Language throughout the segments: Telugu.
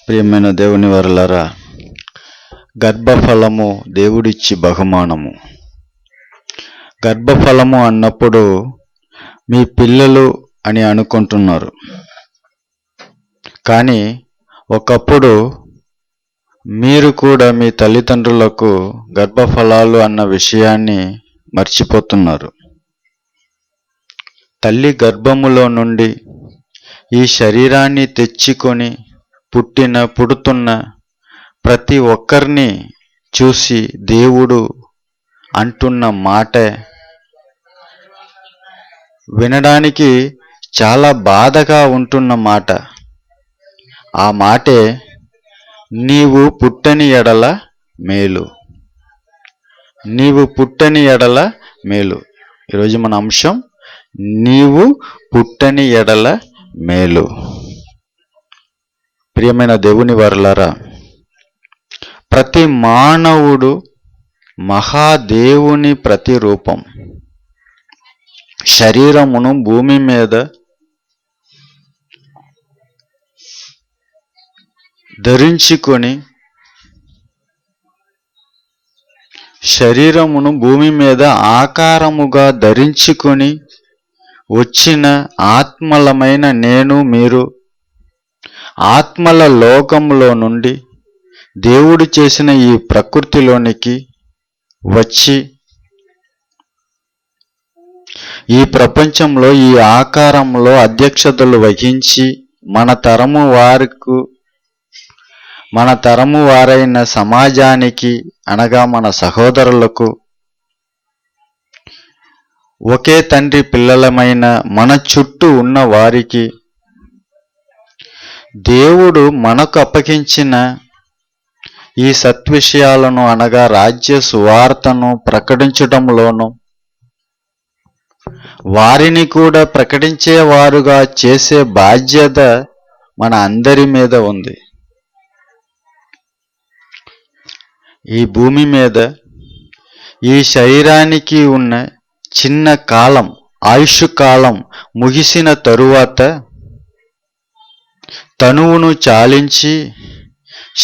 ప్రియమైన దేవుని వారలారా, గర్భఫలము దేవుడిచ్చి బహుమానము. గర్భఫలము అన్నప్పుడు మీ పిల్లలు అని అనుకుంటున్నారు, కానీ ఒకప్పుడు మీరు కూడా మీ తల్లిదండ్రులకు గర్భఫలాలు అన్న విషయాన్ని మర్చిపోతున్నారు. తల్లి గర్భములో నుండి ఈ శరీరాన్ని తెచ్చుకొని పుడుతున్న ప్రతి ఒక్కరిని చూసి దేవుడు అంటున్న మాట వినడానికి చాలా బాధగా ఉంటున్న మాట. ఆ మాటే నీవు పుట్టని ఎడల మేలు, నీవు పుట్టని ఎడల మేలు. ఈరోజు మన అంశం నీవు పుట్టని ఎడల మేలు. ప్రియమైన దేవుని వారలారా, ప్రతి మానవుడు మహాదేవుని ప్రతిరూపం. శరీరమును భూమి మీద ధరించుకొని ఆకారముగా ధరించుకొని వచ్చిన ఆత్మలమైన నేను మీరు ఆత్మల లోకంలో నుండి దేవుడు చేసిన ఈ ప్రకృతిలోనికి వచ్చి ఈ ప్రపంచంలో ఈ ఆకారంలో అధ్యక్షతలు వహించి మన తరము వారైన సమాజానికి అనగా మన సహోదరులకు ఒకే తండ్రి పిల్లలమైన మన చుట్టూ ఉన్న వారికి దేవుడు మనకు అప్పగించిన ఈ సత్విషయాలను అనగా రాజ్య సువార్తను ప్రకటించడంలోనూ వారిని కూడా ప్రకటించేవారుగా చేసే బాధ్యత మన అందరి మీద ఉంది. ఈ భూమి మీద ఈ శరీరానికి ఉన్న చిన్న కాలం, ఆయుష్ కాలం ముగిసిన తరువాత తనువును చాలించి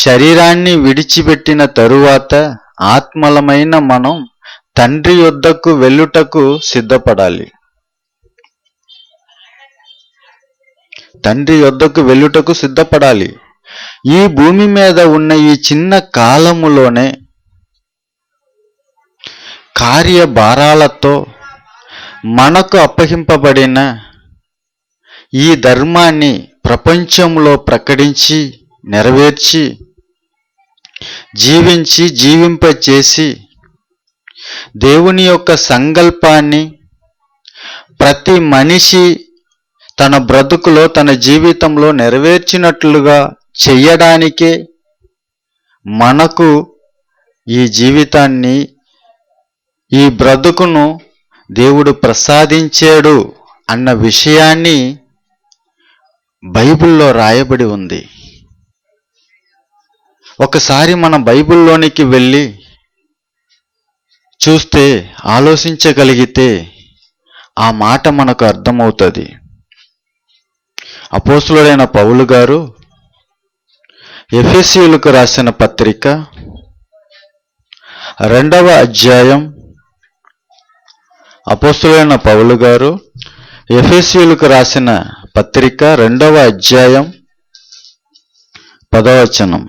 శరీరాన్ని విడిచిపెట్టిన తరువాత ఆత్మలమైన మనం తండ్రి యొద్దకు వెళ్ళుటకు సిద్ధపడాలి. ఈ భూమి మీద ఉన్న ఈ చిన్న కాలములోనే కార్యభారాలతో మనకు అప్పగింపబడిన ఈ ధర్మాన్ని ప్రపంచంలో ప్రకటించి నెరవేర్చి జీవింపచేసి దేవుని యొక్క సంకల్పాన్ని ప్రతి మనిషి తన బ్రతుకులో తన జీవితంలో నెరవేర్చినట్లుగా చెయ్యడానికే మనకు ఈ జీవితాన్ని ఈ బ్రతుకును దేవుడు ప్రసాదించాడు అన్న విషయాన్ని బైబిల్లో రాయబడి ఉంది. ఒకసారి మన బైబిల్లోనికి వెళ్ళి చూస్తే ఆలోచించగలిగితే ఆ మాట మనకు అర్థమవుతుంది. అపోస్తలుడైన పౌలు గారు ఎఫెసీయులకు రాసిన పత్రిక 2వ అధ్యాయం, అపోస్తలుడైన పౌలు గారు ఎఫెసీయులకు రాసిన పత్రిక 2వ అధ్యాయం 10వ వచనం.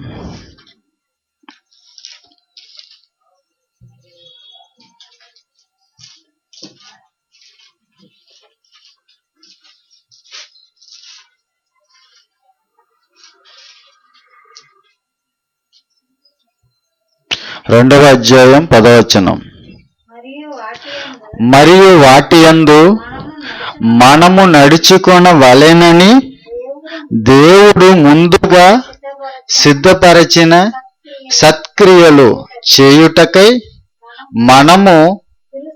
మరియు వాటి యందు మనము నడుచుకొనవలెనని దేవుడు ముందుగా సిద్ధపరచిన సత్క్రియలు చేయుటకై మనము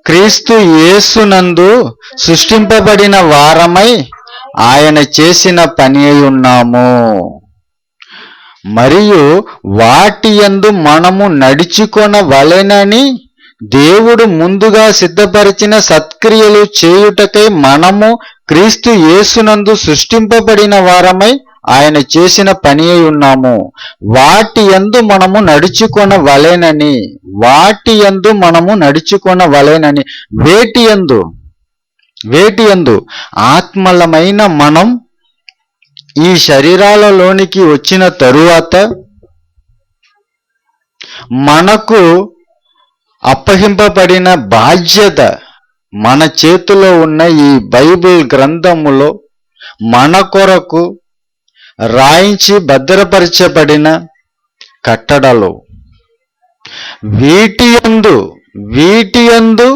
క్రీస్తు యేసునందు సృష్టింపబడిన వారమై ఆయన చేసిన పని అయి ఉన్నాము. మరియు వాటి యందు మనము నడుచుకొనవలెనని దేవుడు ముందుగా సిద్ధపరిచిన సత్క్రియలు చేయుటకై మనము క్రీస్తు యేసునందు సృష్టింపబడిన వారమై ఆయన చేసిన పని అయి ఉన్నాము. వాటి యందు మనము నడుచుకొనవలెనని, వాటి యందు మనము నడుచుకొనవలెనని. వేటి యందు ఆత్మలమైన మనం ఈ శరీరాలలోనికి వచ్చిన తరువాత మనకు అప్పగింపబడిన బాధ్యత, మన చేతిలో ఉన్న ఈ బైబిల్ గ్రంథములో మన కొరకు రాయించి భద్రపరచబడిన కట్టడలు, వీటి యందు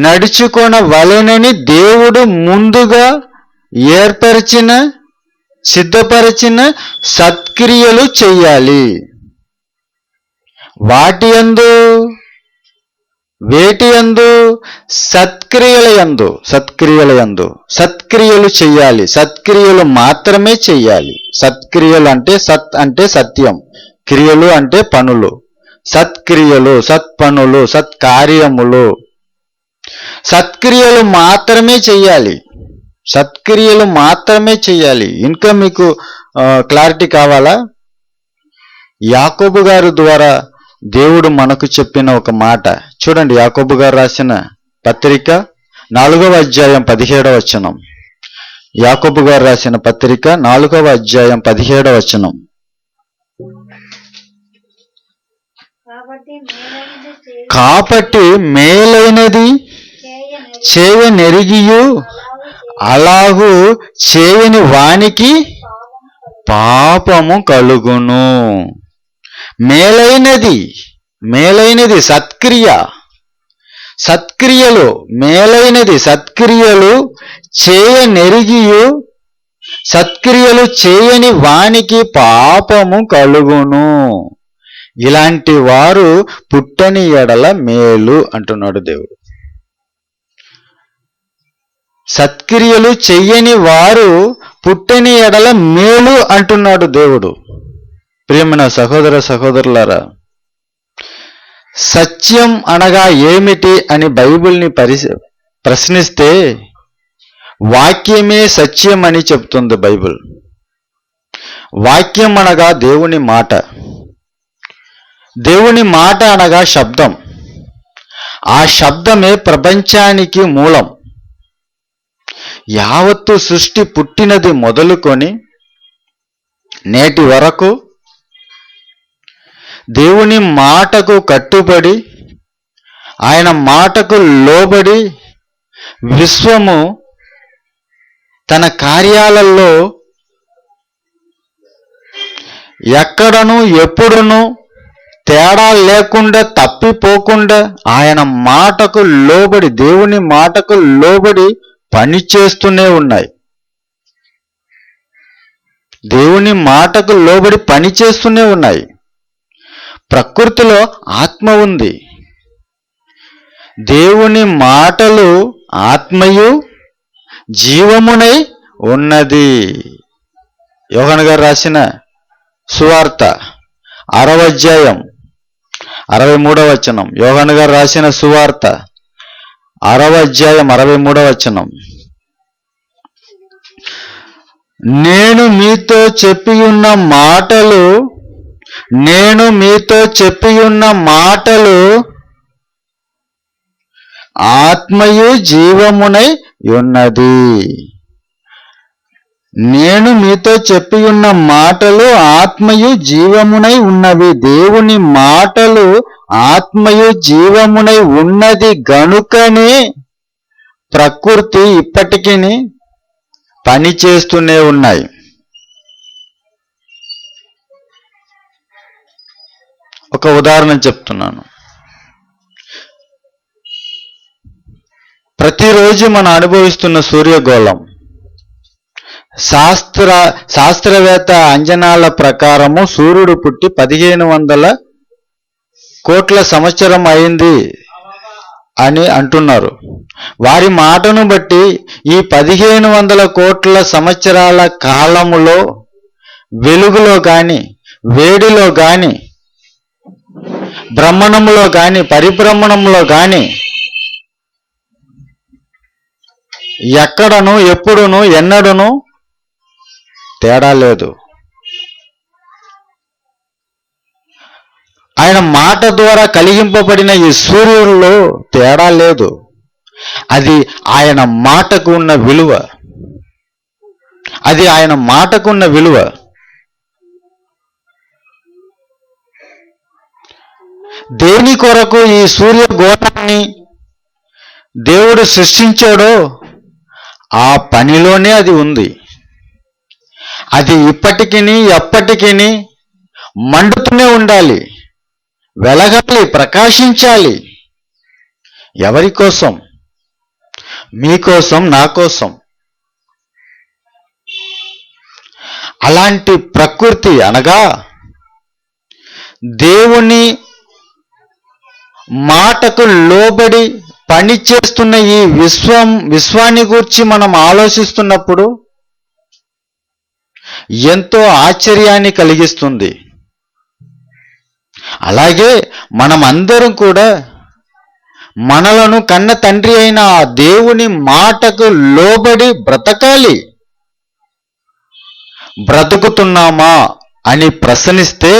నడుచుకొనవలెనని దేవుడు ముందుగా సిద్ధపరిచిన సత్క్రియలు చెయ్యాలి. వేటి యందు సత్క్రియలు చెయ్యాలి. సత్క్రియలు మాత్రమే చెయ్యాలి. సత్క్రియలు అంటే సత్యం, క్రియలు అంటే పనులు. సత్క్రియలు, సత్పనులు, సత్కార్యములు, సత్క్రియలు మాత్రమే చెయ్యాలి. ఇంకా మీకు క్లారిటీ కావాలా? యాకోబు గారి ద్వారా దేవుడు మనకు చెప్పిన ఒక మాట చూడండి. యాకోబు గారు రాసిన పత్రిక 4వ అధ్యాయం 17వ వచనం. యాకోబు గారు రాసిన పత్రిక 4వ అధ్యాయం 17వ వచనం. కాబట్టి మేలైనది చేయనెరిగియు అలాగూ చేయని వానికి పాపము కలుగును. మేలైనది సత్క్రియలు, మేలైనది సత్క్రియలు చేయనెరిగియు సత్క్రియలు చేయని వానికి పాపము కలుగును. ఇలాంటి వారు పుట్టని ఎడల మేలు అంటున్నాడు దేవుడు. సత్క్రియలు చెయ్యని వారు పుట్టని ఎడల మేలు అంటున్నాడు దేవుడు. ప్రియమైన సహోదర సహోదరులారా, సత్యం అనగా ఏమిటి అని బైబిల్ని ప్రశ్నిస్తే వాక్యమే సత్యం అని చెప్తుంది బైబిల్. వాక్యం అనగా దేవుని మాట, దేవుని మాట అనగా శబ్దం. ఆ శబ్దమే ప్రపంచానికి మూలం. యావత్తు సృష్టి పుట్టినది మొదలుకొని నేటి వరకు దేవుని మాటకు కట్టుబడి, ఆయన మాటకు లోబడి విశ్వము తన కార్యాలలో ఎక్కడను ఎప్పుడును తేడా లేకుండా తప్పిపోకుండా ఆయన మాటకు లోబడి, దేవుని మాటకు లోబడి పనిచేస్తూనే ఉన్నాయి. దేవుని మాటకు లోబడి పనిచేస్తూనే ఉన్నాయి. ప్రకృతిలో ఆత్మ ఉంది. దేవుని మాటలు ఆత్మయు జీవమునై ఉన్నది. యోహాను గారు రాసిన సువార్త 6వ అధ్యాయం 63వ వచనం. యోహాను గారు రాసిన సువార్త 6వ అధ్యాయం 63వ వచనం. నేను మీతో చెప్పియున్న మాటలు ఆత్మయు జీవమునై ఉన్నది. నేను మీతో చెప్పియున్న మాటలు ఆత్మయు జీవమునై ఉన్నవి. దేవుని మాటలు ఆత్మయు జీవమునై ఉన్నది గనుకనే ప్రకృతి ఇప్పటికీ పని చేస్తూనే ఉన్నాయి. ఒక ఉదాహరణ చెప్తున్నాను. ప్రతిరోజు మనం అనుభవిస్తున్న సూర్యగోళం శాస్త్రవేత్త అంచనాల ప్రకారము సూర్యుడు పుట్టి 1500 కోట్ల సంవత్సరం అయింది అని అంటున్నారు. వారి మాటను బట్టి ఈ 1500 కోట్ల సంవత్సరాల కాలములో వెలుగులో గాని, వేడిలో గాని, భ్రమణంలో గాని, పరిభ్రమణంలో గాని ఎక్కడను ఎప్పుడును ఎన్నడను తేడా లేదు. ఆయన మాట ద్వారా కలిగింపబడిన ఈ సూర్యుల్లో తేడా లేదు. అది ఆయన మాటకు ఉన్న విలువ. అది ఆయన మాటకున్న విలువ. దేని కొరకు ఈ సూర్యగోళాన్ని దేవుడు సృష్టించాడో ఆ పనిలోనే అది ఉంది. అది ఇప్పటికిని ఎప్పటికిని మండుతూనే ఉండాలి, వెలగాలి, ప్రకాశించాలి. ఎవరి కోసం? మీకోసం, నా కోసం. అలాంటి ప్రకృతి అనగా దేవుని మాటకు లోబడి పనిచేస్తున్న ఈ విశ్వాన్ని గూర్చి మనం ఆలోచిస్తున్నప్పుడు ఎంతో ఆశ్చర్యాన్ని కలిగిస్తుంది. అలాగే మనం అందరం కూడా మనలను కన్న తండ్రి అయిన ఆ దేవుని మాటకు లోబడి బ్రతకాలి. బ్రతుకుతున్నామా అని ప్రశ్నిస్తే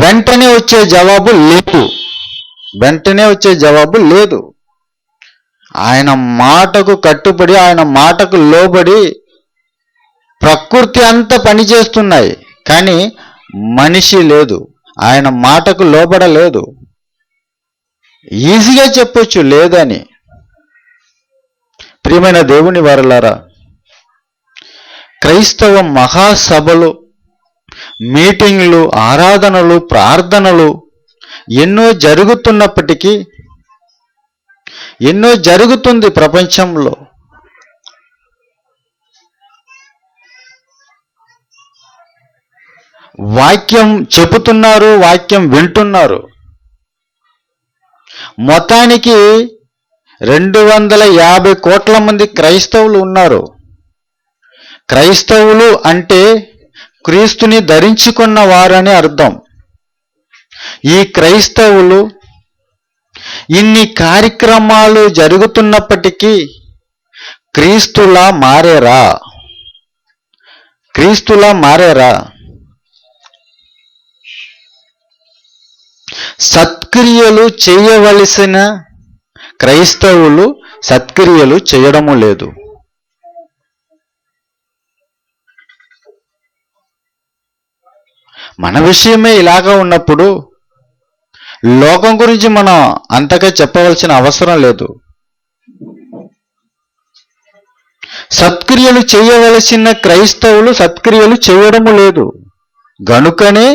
వెంటనే వచ్చే జవాబు లేదు. వెంటనే వచ్చే జవాబు లేదు. ఆయన మాటకు కట్టుబడి, ఆయన మాటకు లోబడి ప్రకృతి అంతా పనిచేస్తున్నాయి, కానీ మనిషి లేదు, ఆయన మాటకు లోబడలేదు. ఈజీగా చెప్పొచ్చు లేదని. ప్రియమైన దేవుని వారలారా, క్రైస్తవ మహాసభలు, మీటింగ్లు, ఆరాధనలు, ప్రార్థనలు ఎన్నో జరుగుతున్నప్పటికీ, ఎన్నో జరుగుతుంది ప్రపంచంలో. వాక్యం చెబుతున్నారు, వాక్యం వింటున్నారు. మొత్తానికి 250 కోట్ల మంది క్రైస్తవులు ఉన్నారు. క్రైస్తవులు అంటే క్రీస్తుని ధరించుకున్న వారని అర్థం. ఈ క్రైస్తవులు ఇన్ని కార్యక్రమాలు జరుగుతున్నప్పటికీ క్రీస్తులా మారేరా? క్రీస్తులా మారేరా? సత్క్రియలు చేయవలసిన క్రైస్తవులు సత్క్రియలు చేయడము లేదు. మన విషయమే ఇలాగా ఉన్నప్పుడు లోకం గురించి మనం అంతగా చెప్పవలసిన అవసరం లేదు. సత్క్రియలు చేయవలసిన క్రైస్తవులు సత్క్రియలు చేయడము లేదు. గనుకనే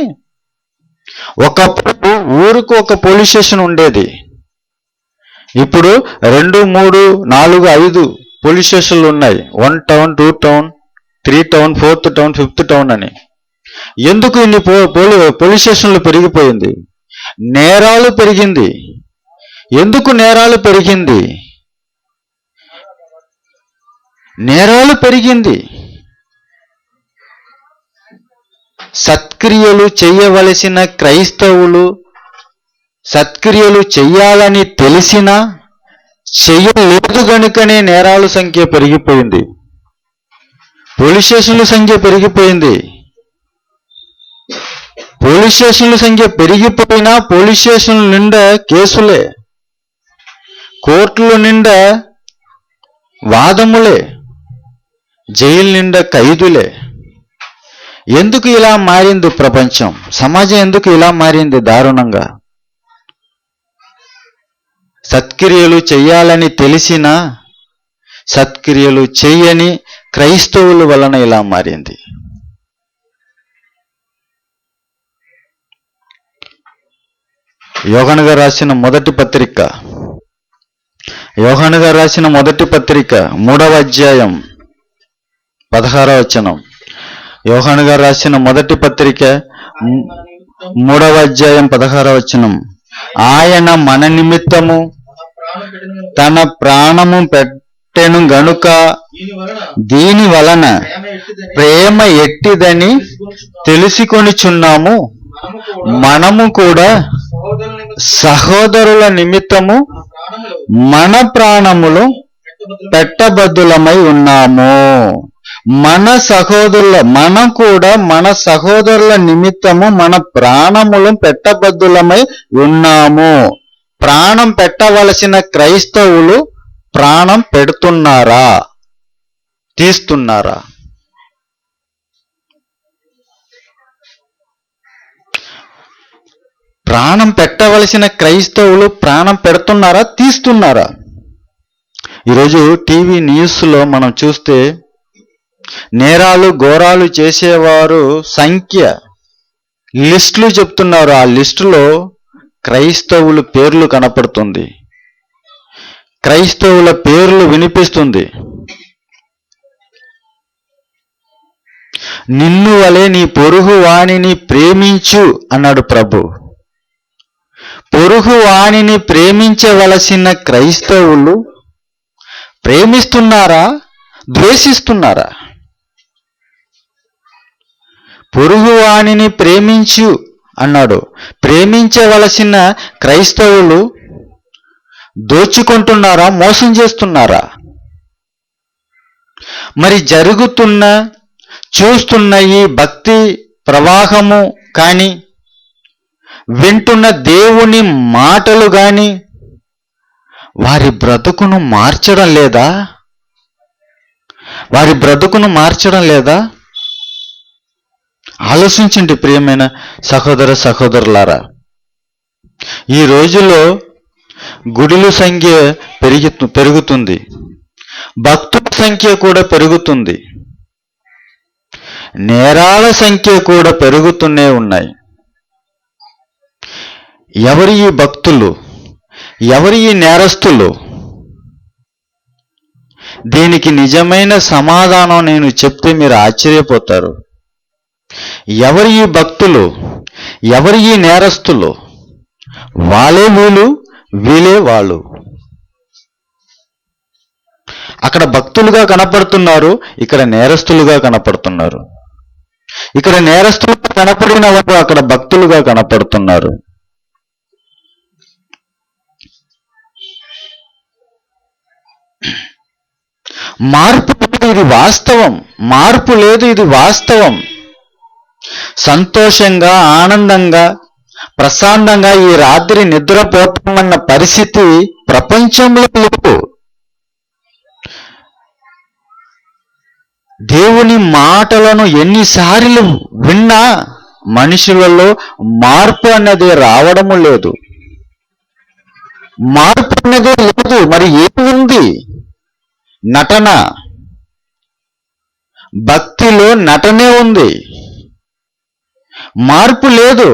ఒకప్పుడు ఊరుకు ఒక పోలీస్ స్టేషన్ ఉండేది. ఇప్పుడు 2, 3, 4, 5 పోలీస్ స్టేషన్లు ఉన్నాయి. 1 town, 2 town, 3 town, 4th town, 5th town అని. ఎందుకు ఇన్ని పోలీస్ స్టేషన్లు పెరిగిపోయింది? నేరాలు పెరిగింది. ఎందుకు నేరాలు పెరిగింది? నేరాలు పెరిగింది. సత్క్రియలు చేయవలసిన క్రైస్తవులు సత్క్రియలు చెయ్యాలని తెలిసినా చెయ్యలేదు గనుకనే నేరాల సంఖ్య పెరిగిపోయింది. పోలీస్ స్టేషన్ల సంఖ్య పెరిగిపోయింది. పోలీస్ స్టేషన్ల సంఖ్య పెరిగిపోయినా పోలీస్ స్టేషన్ల నిండా కేసులే, కోర్టుల నిండా వాదములే, జైలు నిండా ఖైదులే. ఎందుకు ఇలా మారింది ప్రపంచం? సమాజం ఎందుకు ఇలా మారింది దారుణంగా? సత్క్రియలు చెయ్యాలని తెలిసినా సత్క్రియలు చెయ్యని క్రైస్తవుల వలన ఇలా మారింది. యోహాను గారు రాసిన మొదటి పత్రిక 3వ అధ్యాయం 16వ వచనం. యోహాను గారు రాసిన మొదటి పత్రిక 3వ అధ్యాయం 16వ వచనం. ఆయన మన నిమిత్తము తన ప్రాణము పెట్టెను గనుక దీని వలన ప్రేమ ఎట్టిదని తెలుసుకొనుచున్నాము. మనము కూడా సహోదరుల నిమిత్తము మన ప్రాణములు పెట్టబద్దులమై ఉన్నాము. మనం కూడా మన సహోదరుల నిమిత్తము మన ప్రాణములు పెట్టబద్దులమై ఉన్నాము. ప్రాణం పెట్టవలసిన క్రైస్తవులు ప్రాణం పెడుతున్నారా, తీస్తున్నారా? ప్రాణం పెట్టవలసిన క్రైస్తవులు ప్రాణం పెడుతున్నారా, తీస్తున్నారా? ఈరోజు టీవీ న్యూస్లో మనం చూస్తే నేరాలు ఘోరాలు చేసేవారు సంఖ్య లిస్టులు చెప్తున్నారు. ఆ లిస్టులో క్రైస్తవుల పేర్లు కనపడుతుంది, క్రైస్తవుల పేర్లు వినిపిస్తుంది. నిన్ను వలె నీ పొరుగు వాణిని ప్రేమించు అన్నాడు ప్రభు. పొరుగు వాణిని ప్రేమించవలసిన క్రైస్తవులు ప్రేమిస్తున్నారా, ద్వేషిస్తున్నారా? పొరుగు వాణిని ప్రేమించు అన్నాడు. ప్రేమించవలసిన క్రైస్తవులు దోచుకుంటున్నారా, మోసం చేస్తున్నారా? మరి చూస్తున్న ఈ భక్తి ప్రవాహము కానీ, వింటున్న దేవుని మాటలు కానీ వారి బ్రతుకును మార్చడం లేదా? వారి బ్రతుకును మార్చడం లేదా? ఆలోచించండి ప్రియమైన సహోదర సహోదరులారా. ఈ రోజులో గుడుల సంఖ్య పెరుగుతుంది, భక్తుల సంఖ్య కూడా పెరుగుతుంది, నేరాల సంఖ్య కూడా పెరుగుతూనే ఉన్నాయి. ఎవరి ఈ భక్తులు, ఎవరి ఈ నేరస్తులు? దీనికి నిజమైన సమాధానం నేను చెప్తే మీరు ఆశ్చర్యపోతారు. ఎవరి ఈ భక్తులు, ఎవరి ఈ నేరస్తులు? వాళ్ళే వీళ్ళు, వీళ్ళే వాళ్ళు. అక్కడ భక్తులుగా కనపడుతున్నారు, ఇక్కడ నేరస్తులుగా కనపడుతున్నారు. ఇక్కడ నేరస్తులుగా కనపడిన వారు అక్కడ భక్తులుగా కనపడుతున్నారు. మార్పు లేదు, ఇది వాస్తవం. మార్పు లేదు, ఇది వాస్తవం. సంతోషంగా, ఆనందంగా, ప్రశాంతంగా ఈ రాత్రి నిద్రపోతామన్న పరిస్థితి ప్రపంచంలో లేదు. దేవుని మాటలను ఎన్నిసార్లు విన్నా మనుషులలో మార్పు అన్నది రావడము లేదు. మార్పు అన్నది లేదు. మరి ఏముంది? నటన. భక్తిలో నటనే ఉంది, మార్పు లేదు.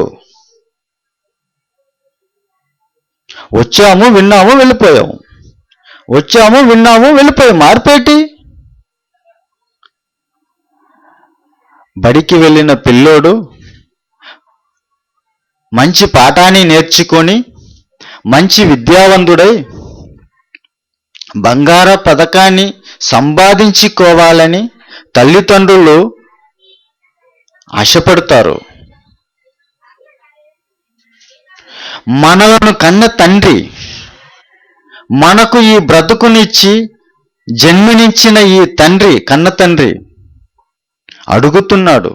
వచ్చాము, విన్నాము, వెళ్ళిపోయాము. వచ్చాము, విన్నాము, వెళ్ళిపోయాము. మార్పేటి? బడికి వెళ్ళిన పిల్లోడు మంచి పాఠాన్ని నేర్చుకొని మంచి విద్యావంతుడై బంగార పథకాన్ని సంపాదించుకోవాలని తల్లిదండ్రులు ఆశపడతారు. మనలను కన్న తండ్రి, మనకు ఈ బ్రతుకునిచ్చి జన్మనిచ్చిన ఈ తండ్రి, కన్న తండ్రి అడుగుతున్నాడు.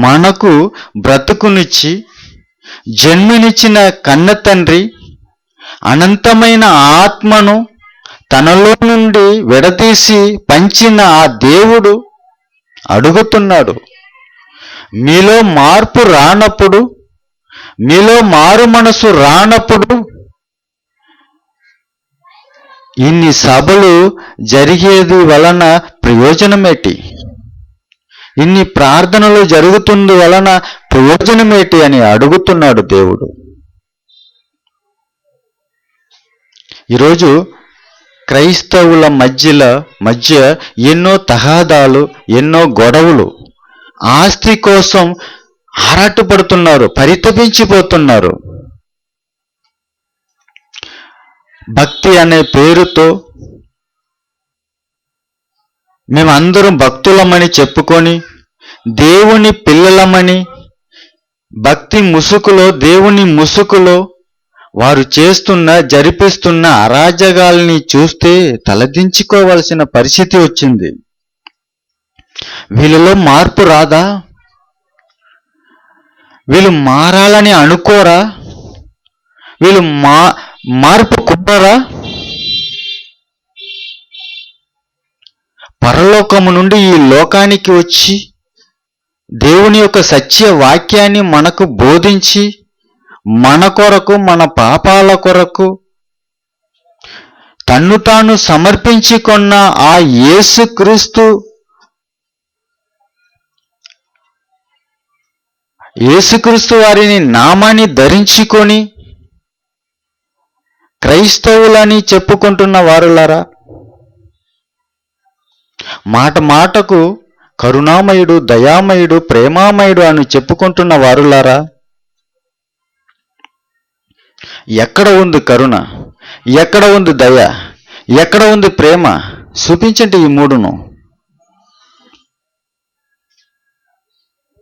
మనకు బ్రతుకునిచ్చి జన్మనిచ్చిన కన్న తండ్రి అనంతమైన ఆత్మను తనలో నుండి విడదీసి పంచిన ఆ దేవుడు అడుగుతున్నాడు. మీలో మార్పు రానప్పుడు, మీలో మారు మనసు రానప్పుడు ఇన్ని సభలు జరిగేది వలన ప్రయోజనమేటి? ఇన్ని ప్రార్థనలు జరుగుతుంది వలన ప్రయోజనమేటి అని అడుగుతున్నాడు దేవుడు. ఈరోజు క్రైస్తవుల మధ్య ఎన్నో తగాదాలు, ఎన్నో గొడవలు, ఆస్తి కోసం ఆరాటపడుతున్నారు, పరితపించిపోతున్నారు. భక్తి అనే పేరుతో మేమందరం భక్తులమని చెప్పుకొని, దేవుని పిల్లలమని భక్తి ముసుగులో, దేవుని ముసుగులో వారు జరిపిస్తున్న అరాజకాల్ని చూస్తే తలదించుకోవాల్సిన పరిస్థితి వచ్చింది. వీళ్ళలో మార్పు రాదా? వీళ్ళు మారాలని అనుకోరా? వీళ్ళు మార్పు కోరరా? పరలోకము నుండి ఈ లోకానికి వచ్చి దేవుని యొక్క సత్య వాక్యాన్ని మనకు బోధించి మన కొరకు, మన పాపాల కొరకు తన్ను తాను సమర్పించుకున్న ఆ యేసుక్రీస్తు వారిని నామాన్ని ధరించుకొని క్రైస్తవులని చెప్పుకుంటున్న వారులారా, మాట మాటకు కరుణామయుడు, దయామయుడు, ప్రేమామయుడు అని చెప్పుకుంటున్న వారులారా, ఎక్కడ ఉంది కరుణ? ఎక్కడ ఉంది దయ? ఎక్కడ ఉంది ప్రేమ? చూపించండి ఈ మూడును.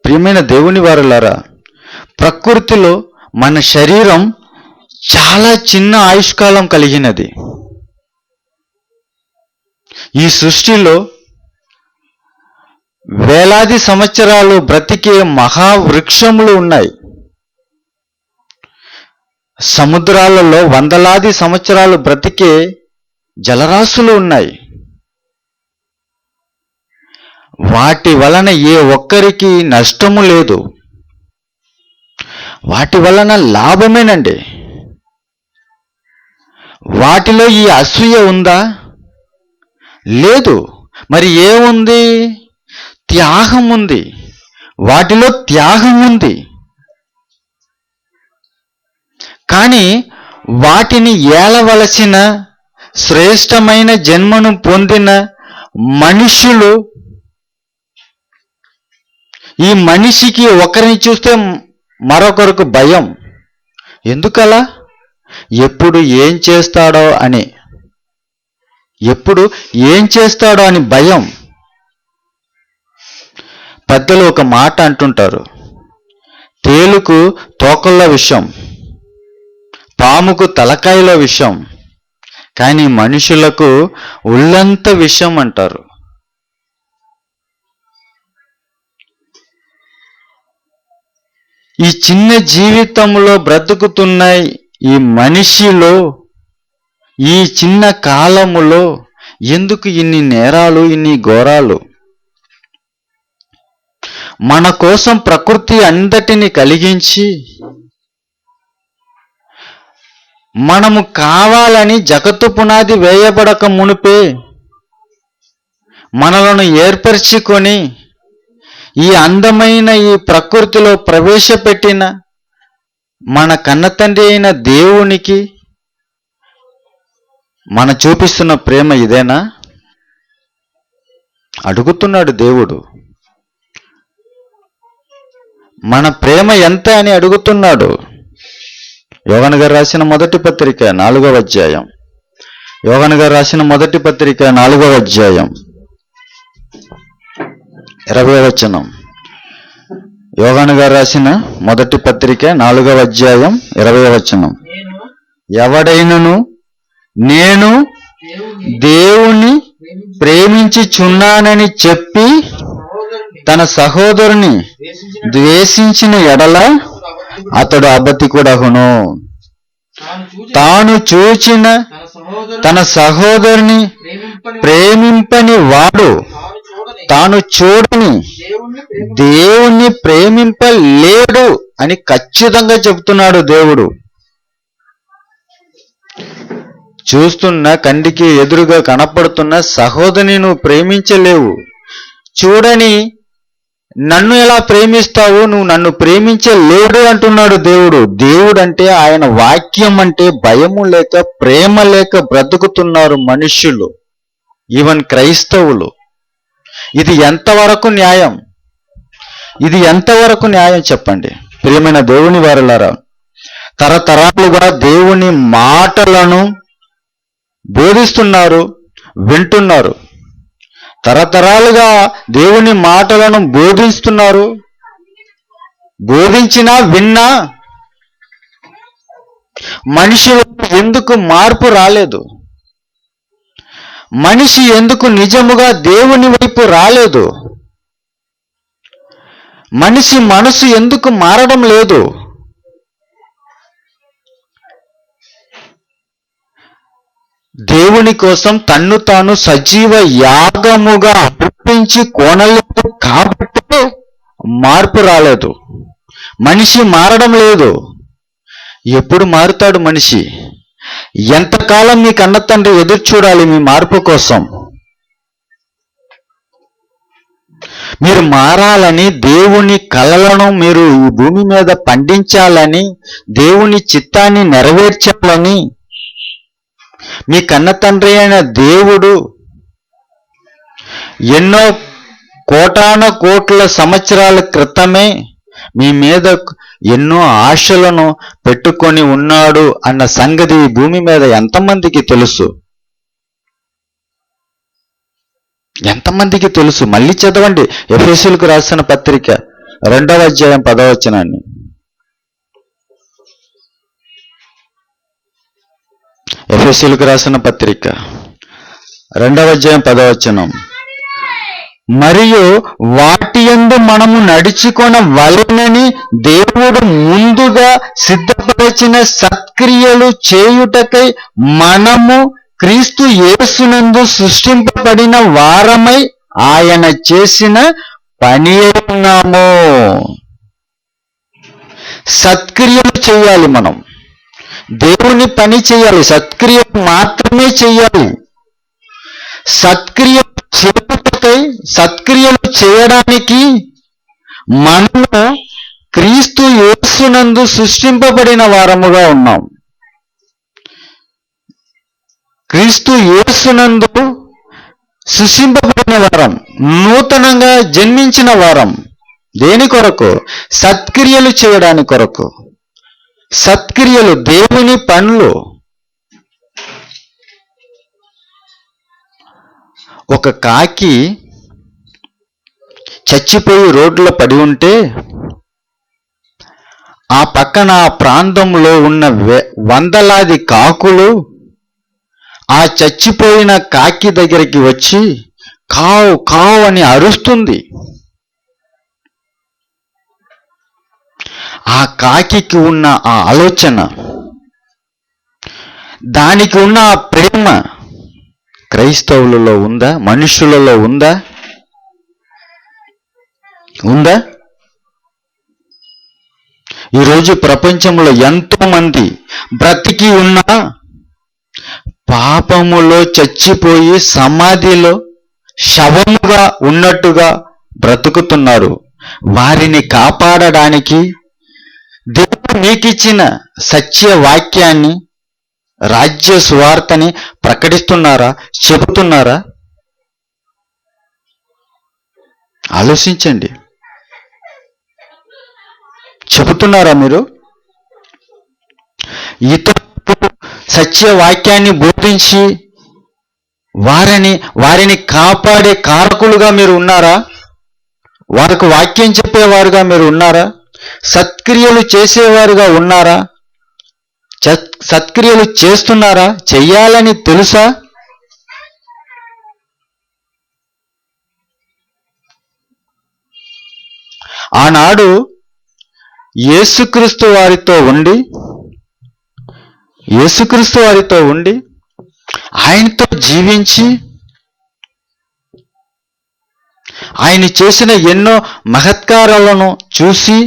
ప్రియమైన దేవుని వారులారా, ప్రకృతిలో మన శరీరం చాలా చిన్న ఆయుష్కాలం కలిగినది. ఈ సృష్టిలో వేలాది సంవత్సరాలు బ్రతికే మహావృక్షములు ఉన్నాయి. సముద్రాలలో వందలాది సంవత్సరాలు బ్రతికే జలరాశులు ఉన్నాయి. వాటి వలన ఏ ఒక్కరికి నష్టము లేదు. వాటి వలన లాభమేనండి. వాటిలో ఈ అసూయ ఉందా? లేదు. మరి ఏముంది? త్యాగం ఉంది. వాటిలో త్యాగం ఉంది. కానీ వాటిని ఏలవలసిన శ్రేష్టమైన జన్మను పొందిన మనుషులు, ఈ మనిషికి ఒకరిని చూస్తే మరొకరికి భయం. ఎందుకలా? ఎప్పుడు ఏం చేస్తాడో అని, భయం. పెద్దలు ఒక మాట అంటుంటారు, తేలుకు తోకల్లో విషం, పాముకు తలకాయలో విషం, కానీ మనుషులకు ఒళ్ళంత విషం అంటారు. ఈ చిన్న జీవితంలో బ్రతుకుతున్న ఈ మనిషిలో, ఈ చిన్న కాలములో ఎందుకు ఇన్ని నేరాలు, ఇన్ని ఘోరాలు? మన కోసం ప్రకృతి అంతటిని కలిగించి మనము కావాలని జగత్తు పునాది వేయబడక మునిపే మనలను ఏర్పరచుకొని ఈ అందమైన ఈ ప్రకృతిలో ప్రవేశపెట్టిన మన కన్నతండ్రి అయిన దేవునికి మన చూపిస్తున్న ప్రేమ ఇదేనా? అడుగుతున్నాడు దేవుడు. మన ప్రేమ ఎంత అని అడుగుతున్నాడు. యోహాను గారు రాసిన మొదటి పత్రిక 4వ అధ్యాయం. యోహాను గారు రాసిన మొదటి పత్రిక 4వ అధ్యాయం 20వ వచనం. యోహాను గారు రాసిన మొదటి పత్రిక 4వ అధ్యాయం 20వ వచనం. ఎవడైనను నేను దేవుణ్ణి ప్రేమించుచున్నానని చెప్పి తన సహోదరుని ద్వేషించిన ఎడల అతడు అబద్ధికుడగును. తాను చూచిన తన సహోదరుని ప్రేమింపని వాడు తాను చూడని దేవుణ్ణి ప్రేమింపలేడు అని ఖచ్చితంగా చెప్తున్నాడు దేవుడు. చూస్తున్న కంటికి ఎదురుగా కనపడుతున్న సహోదరిని నువ్వు ప్రేమించలేవు. చూడని నన్ను ఎలా ప్రేమిస్తావు? నువ్వు నన్ను ప్రేమించలేడు అంటున్నాడు దేవుడు. దేవుడు అంటే, ఆయన వాక్యం అంటే భయము లేక, ప్రేమ లేక బ్రతుకుతున్నారు మనుష్యులు, ఈవెన్ క్రైస్తవులు. ఇది ఎంతవరకు న్యాయం? ఇది ఎంతవరకు న్యాయం చెప్పండి ప్రియమైన దేవుని వారలారా. తరతరాలుగా దేవుని మాటలను బోధిస్తున్నారు, వింటున్నారు. తరతరాలుగా దేవుని మాటలను బోధిస్తున్నారు. బోధించినా విన్నా మనిషిలో ఎందుకు మార్పు రాలేదు? మనిషి ఎందుకు నిజముగా దేవుని వైపు రాలేదు? మనిషి మనసు ఎందుకు మారడం లేదు? దేవుని కోసం తన్ను తాను సజీవ యాగముగా అర్పించి కొనలేదు కాబట్టి మార్పు రాలేదు. మనిషి మారడం లేదు. ఎప్పుడు మారుతాడు మనిషి? ఎంతకాలం మీ కన్న తండ్రి ఎదురు చూడాలి మీ మార్పు కోసం? మీరు మారాలని, దేవుని కలలను మీరు ఈ భూమి మీద పండించాలని, దేవుని చిత్తాన్ని నెరవేర్చాలని మీ కన్న తండ్రి అయిన దేవుడు ఎన్నో కోటాన కోట్ల సంవత్సరాల క్రితమే మీ మీద ఎన్నో ఆశలను పెట్టుకొని ఉన్నాడు అన్న సంగతి ఈ భూమి మీద ఎంతమందికి తెలుసు? ఎంతమందికి తెలుసు? మళ్ళీ చదవండి ఎఫెసీయులకు రాసిన పత్రిక 2వ అధ్యాయం 10వ వచనాన్ని. ఎఫెసీయులకు రాసిన పత్రిక 2వ అధ్యాయం 10వ వచనం. మరియు వాటి యందు మనము నడుచుకొన వలెనని దేవుడు ముందుగా సిద్ధపరిచిన సత్క్రియలు చేయుటకై మనము క్రీస్తు యేసునందు సృష్టింపబడిన వారమై ఆయన చేసిన పని ఉన్నాము. సత్క్రియలు చేయాలి. మనం దేవుని పని చేయాలి. సత్క్రియలు మాత్రమే చేయాలి. సత్క్రియలు చేయడానికి మనము క్రీస్తు యేసునందు సృష్టింపబడిన వారముగా ఉన్నాం. క్రీస్తు యేసునందు సృష్టింపబడిన వారం, నూతనంగా జన్మించిన వారం. దేని కొరకు? సత్క్రియలు చేయడానికి కొరకు. సత్క్రియలు, దేవుని పనులు. ఒక కాకి చచ్చిపోయి రోడ్లో పడి ఉంటే ఆ పక్కన ఆ ప్రాంతంలో ఉన్న వందలాది కాకులు ఆ చచ్చిపోయిన కాకి దగ్గరికి వచ్చి కావు కావు అని అరుస్తుంది. ఆ కాకికి ఉన్న ఆ ఆలోచన, దానికి ఉన్న ఆ ప్రేమ క్రైస్తవులలో ఉందా? మనుషులలో ఉందా? ఉందా? ఈరోజు ప్రపంచంలో ఎంతో మంది బ్రతికి ఉన్నా పాపములో చచ్చిపోయి సమాధిలో శవముగా ఉన్నట్టుగా బ్రతుకుతున్నారు. వారిని కాపాడడానికి దేవుడు నీకిచ్చిన సత్య వాక్యాన్ని, రాజ్య సువార్తని ప్రకటిస్తున్నారా? చెబుతున్నారా? ఆలోచించండి. చెబుతున్నారా మీరు? ఇతరులకు సత్య వాక్యాన్ని బోధించి వారిని కాపాడే కారకులుగా మీరు ఉన్నారా? వారికి వాక్యం చెప్పేవారుగా మీరు ఉన్నారా? సత్క్రియలు చేసేవారుగా ఉన్నారా? సత్క్రియలు చేస్తున్నారా? చెయ్యాలని తెలుసా? ఆనాడు యేసుక్రీస్తు వారితో ఉండి ఆయనతో జీవించి ఆయన చేసిన ఎన్నో మహత్కారాలను చూసి,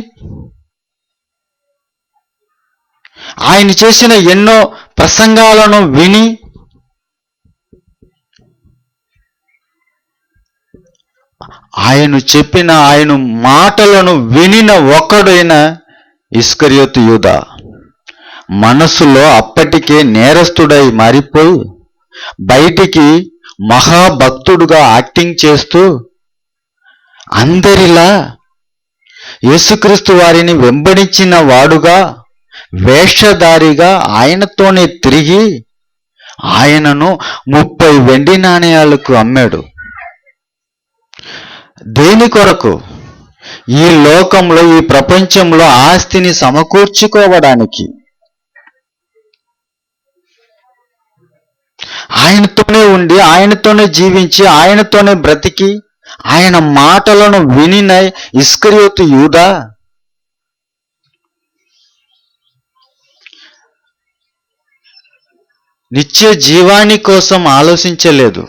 ఆయన చేసిన ఎన్నో ప్రసంగాలను విని, ఆయన చెప్పిన ఆయన మాటలను వినిన ఒకడైన ఇస్కరియోతు యూదా మనసులో అప్పటికే నేరస్తుడై మారిపోయి బయటికి మహాభక్తుడుగా యాక్టింగ్ చేస్తూ అందరిలా యేసుక్రీస్తు వారిని వెంబడించిన వాడుగా, వేషధారిగా ఆయనతోనే తిరిగి ఆయనను 30 వెండి నాణేయాలకు అమ్మాడు. దేని కొరకు? ఈ లోకంలో, ఈ ప్రపంచంలో ఆస్తిని సమకూర్చుకోవడానికి. ఆయనతోనే ఉండి, ఆయనతోనే జీవించి, ఆయనతోనే బ్రతికి, ఆయన మాటలను వినిన ఇస్కరియోతు యూదా నిత్య జీవాని కోసం ఆలోచించలేదు,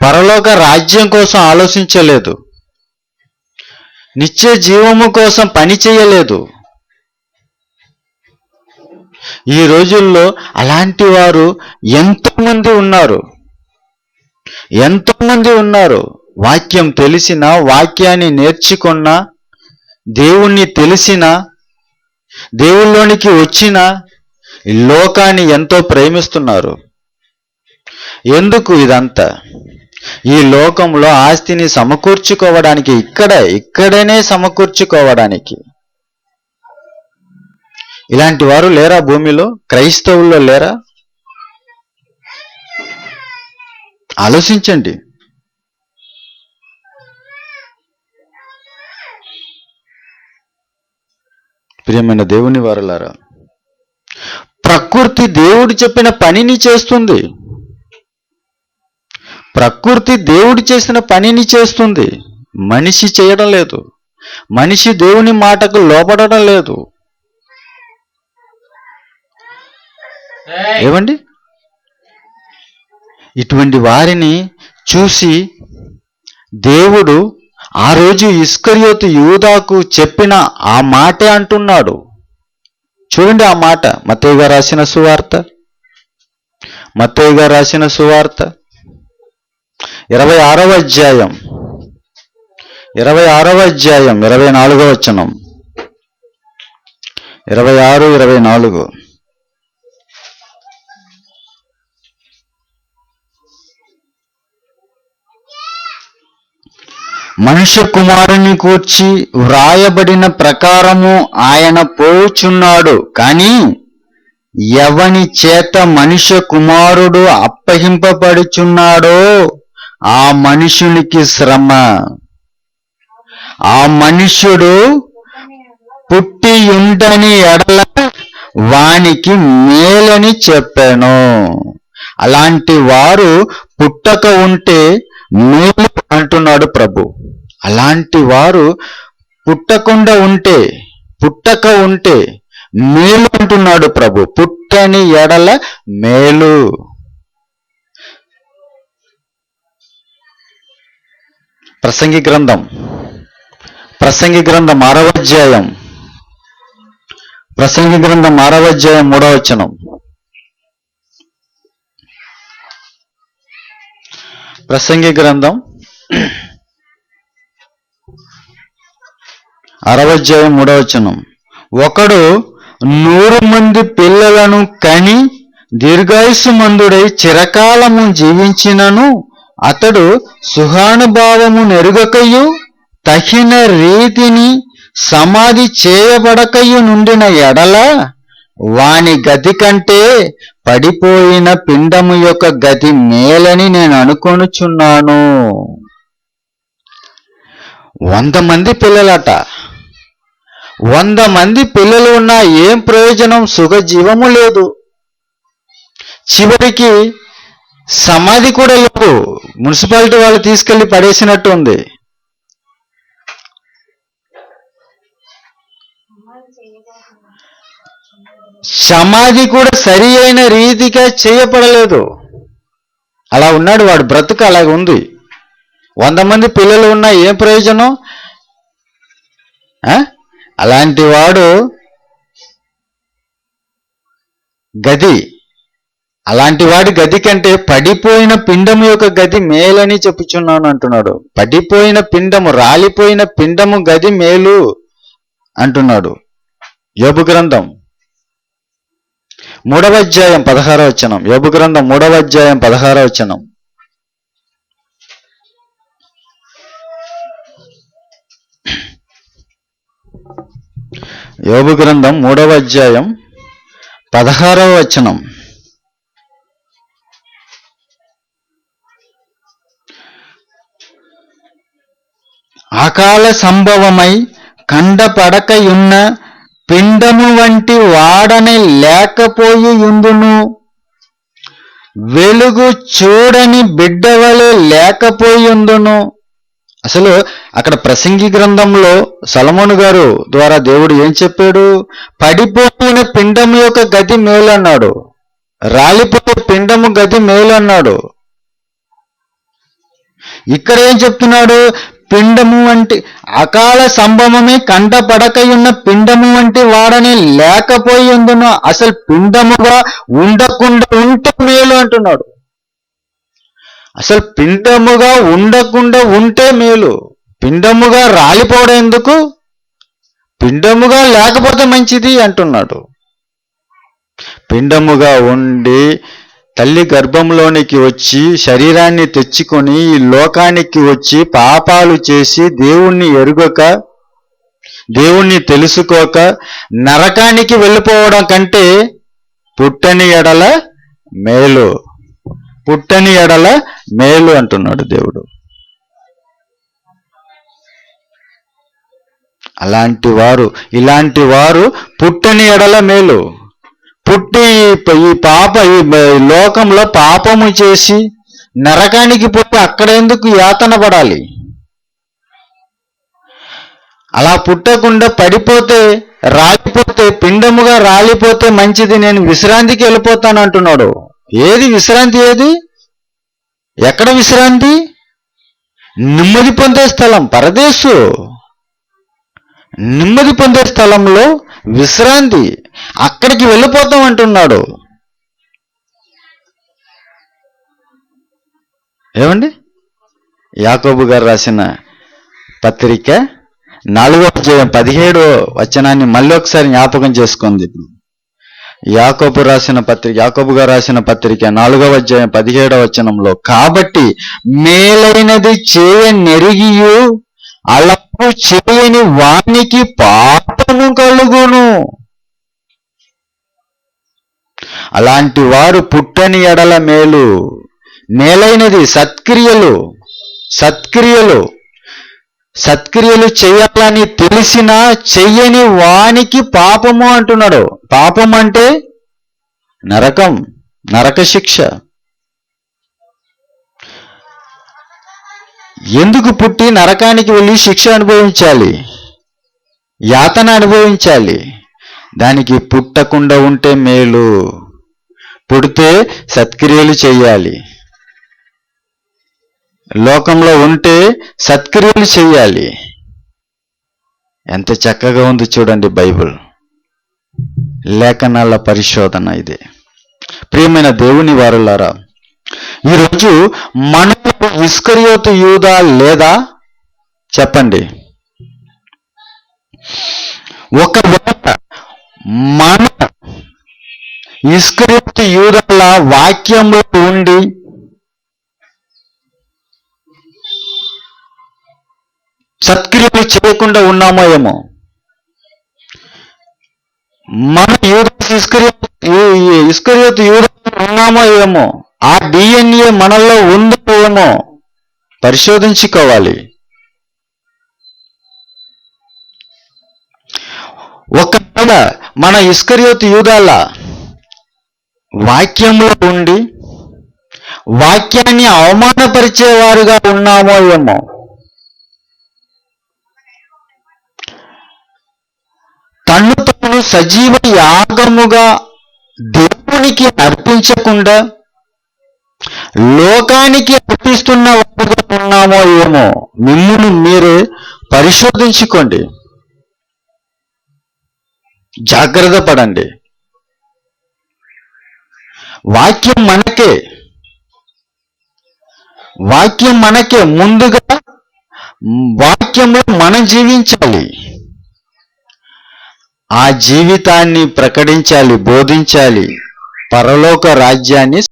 పరలోక రాజ్యం కోసం ఆలోచించలేదు, నిత్య జీవము కోసం పని చేయలేదు. ఈ రోజుల్లో అలాంటి వారు ఎంతోమంది ఉన్నారు, ఎంతోమంది ఉన్నారు. వాక్యం తెలిసిన, వాక్యాన్ని నేర్చుకున్న, దేవుణ్ణి తెలిసిన, దేవుళ్ళలోనికి వచ్చిన లోకాన్ని ఎంతో ప్రేమిస్తున్నారు. ఎందుకు ఇదంతా? ఈ లోకంలో ఆస్తిని సమకూర్చుకోవడానికి, ఇక్కడనే సమకూర్చుకోవడానికి. ఇలాంటి వారు లేరా భూమిలో? క్రైస్తవుల్లో లేరా? ఆలోచించండి. ప్రియమైన దేవుని వారలారా, ప్రకృతి దేవుడు చెప్పిన పనిని చేస్తుంది. ప్రకృతి దేవుడు చేసిన పనిని చేస్తుంది, మనిషి చేయడం లేదు. మనిషి దేవుని మాటకు లోపడడం లేదు. ఏమండి? ఇటువంటి వారిని చూసి దేవుడు ఆ రోజు ఇస్కరియోతు యూదాకు చెప్పిన ఆ మాటే అంటున్నాడు. చూడండి ఆ మాట, మత్తయి గారు రాసిన సువార్త, మత్తయి గారు రాసిన సువార్త 26వ అధ్యాయం 24వ వచనం, 26, 24. మనుష్య కుమారుని కూర్చి వ్రాయబడిన ప్రకారము ఆయన పోచున్నాడు, కానీ ఎవని చేత మనుష్య కుమారుడు అప్పగింపబడుచున్నాడో ఆ మనుషునికి శ్రమ. ఆ మనుష్యుడు పుట్టియుండని ఎడల వానికి మేలని చెప్పాను. అలాంటి వారు పుట్టక ఉంటే మేలు అంటున్నాడు ప్రభు. అలాంటి వారు పుట్టక ఉంటే మేలు అంటున్నాడు ప్రభు. పుట్టని ఎడల మేలు. ప్రసంగి గ్రంథం 6వ అధ్యాయం, ప్రసంగి గ్రంథం 6వ అధ్యాయం 3వ వచనం. ప్రసంగి గ్రంథం 6వ అధ్యాయం 3వ వచనం. ఒకడు 100 మంది పిల్లలను కని దీర్ఘాయుష్మంతుడై చిరకాలము జీవించినను అతడు సుఖానుభావము నెరుగకయు తగిన రీతిని సమాధి చేయబడకయు నుండిన ఎడల వాని గతి కంటే పడిపోయిన పిండము యొక్క గతి మేలని నేను అనుకొనుచున్నాను. 100 మంది పిల్లలట. 100 మంది పిల్లలు ఉన్నా ఏం ప్రయోజనం? సుఖజీవము లేదు. చివరికి సమాధి కూడా లేదు. మున్సిపాలిటీ వాళ్ళు తీసుకెళ్లి పడేసినట్టు ఉంది. సమాధి కూడా సరి అయిన రీతిగా చేయబడలేదు. అలా ఉన్నాడు వాడు, బ్రతుకు అలాగ ఉంది. 100 మంది పిల్లలు ఉన్నా ఏం ప్రయోజనం? అలాంటి వాడు గది, అలాంటి వాడి గది కంటే పడిపోయిన పిండము యొక్క గది మేలని చెప్పుచున్నాను అంటున్నాడు. పడిపోయిన పిండము, రాలిపోయిన పిండము గది మేలు అంటున్నాడు. యోబు గ్రంథం 3వ అధ్యాయం 16వ వచనం. యోబు గ్రంథం 3వ అధ్యాయం 16వ వచనం. యోబు గ్రంథం 3వ అధ్యాయం 16వ వచనం. అకాల సంభవమై కండపడకయున్న పిండము వంటి వాడని లేకపోయి యుందును. వెలుగు చూడని బిడ్డ వలె లేకపోయిందును. అసలు అక్కడ ప్రసంగి గ్రంథంలో సొలొమోను గారు ద్వారా దేవుడు ఏం చెప్పాడు? పడిపోయిన పిండము యొక్క గతి మేలు అన్నాడు, రాలిపోయే పిండము గతి మేలు అన్నాడు. ఇక్కడ ఏం చెప్తున్నాడు? పిండము వంటి అకాల సంభవమే కంటపడకయున్న పిండము వంటి వాడని లేకపోయిందును. అసలు పిండముగా ఉండకుండా ఉంటే మేలు అంటున్నాడు. అసలు పిండముగా ఉండకుండా ఉంటే మేలు. పిండముగా రాలిపోవడం ఎందుకు? పిండముగా లేకపోతే మంచిది అంటున్నాడు. పిండముగా ఉండి తల్లి గర్భంలోనికి వచ్చి శరీరాన్ని తెచ్చుకొని ఈ లోకానికి వచ్చి పాపాలు చేసి దేవుణ్ణి ఎరుగక, దేవుణ్ణి తెలుసుకోక నరకానికి వెళ్ళిపోవడం కంటే పుట్టని ఎడల మేలు, పుట్టని ఎడల మేలు అంటున్నాడు దేవుడు. ఇలాంటి వారు పుట్టని ఎడల మేలు. పుట్టి ఈ లోకంలో పాపము చేసి నరకానికి పుట్టి అక్కడ ఎందుకు యాతన పడాలి? అలా పుట్టకుండా పడిపోతే, రాలిపోతే, పిండముగా రాలిపోతే మంచిది, నేను విశ్రాంతికి వెళ్ళిపోతాను అంటున్నాడు. ఏది విశ్రాంతి? ఏది? ఎక్కడ విశ్రాంతి? నెమ్మది పొందే స్థలం, పరదేశు. నెమ్మది పొందే స్థలంలో విశ్రాంతి, అక్కడికి వెళ్ళిపోతాం అంటున్నాడు. ఏమండి? యాకోబు గారు రాసిన పత్రిక 4వ అధ్యాయం 17వ వచనాన్ని మళ్ళీ ఒకసారి జ్ఞాపకం చేసుకుంది. యాకోబు గారు రాసిన పత్రిక 4వ అధ్యాయం 17వ వచనంలో, కాబట్టి మేలైనది చేయనెరిగియు అలపు చేయని వానికి పాపము కలుగును. అలాంటి వారు పుట్టని ఎడల మేలు. మేలైనది సత్క్రియలు చేయాలని తెలిసినా చెయ్యని వానికి పాపము అంటున్నాడు. పాపం అంటే నరకం, నరక శిక్ష. ఎందుకు పుట్టి నరకానికి వెళ్ళి శిక్ష అనుభవించాలి, యాతన అనుభవించాలి? దానికి పుట్టకుండా ఉంటే మేలు. పుడితే సత్క్రియలు చేయాలి, లోకంలో ఉంటే సత్క్రియలు చేయాలి. ఎంత చక్కగా ఉంది చూడండి బైబిల్, లేఖనాల పరిశోధన ఇది. ప్రియమైన దేవుని వారలారా, ఈరోజు మనకు ఇస్కరియోతు యూదా లేదా? చెప్పండి. ఒకవేళ మన ఇస్కరియోతు యూదాల వాక్యంలో ఉండి సత్క్రియలు చేయకుండా ఉన్నామో ఏమో, మన ఇస్కరియోతు యూదా ఉన్నామో ఏమో, ఆ DNA మనలో ఉందో ఏమో పరిశోధించుకోవాలి. ఒకవేళ మన ఇస్కరియోతు యూదాల వాక్యంలో ఉండి వాక్యాన్ని అవమానపరిచేవారుగా ఉన్నామో ఏమో, తన్ను తాను సజీవ యాగముగా దేవునికి అర్పించకుండా లోకానికి అర్పిస్తున్న వారుగా ఉన్నామో ఏమో మిమ్మల్ని మీరే పరిశోధించుకోండి. జాగ్రత్త పడండి. వాక్యం మనకే ముందుగా వాక్యంలో మనం జీవించాలి. ఆ జీవితాన్ని ప్రకటించాలి, బోధించాలి, పరలోక రాజ్యాన్ని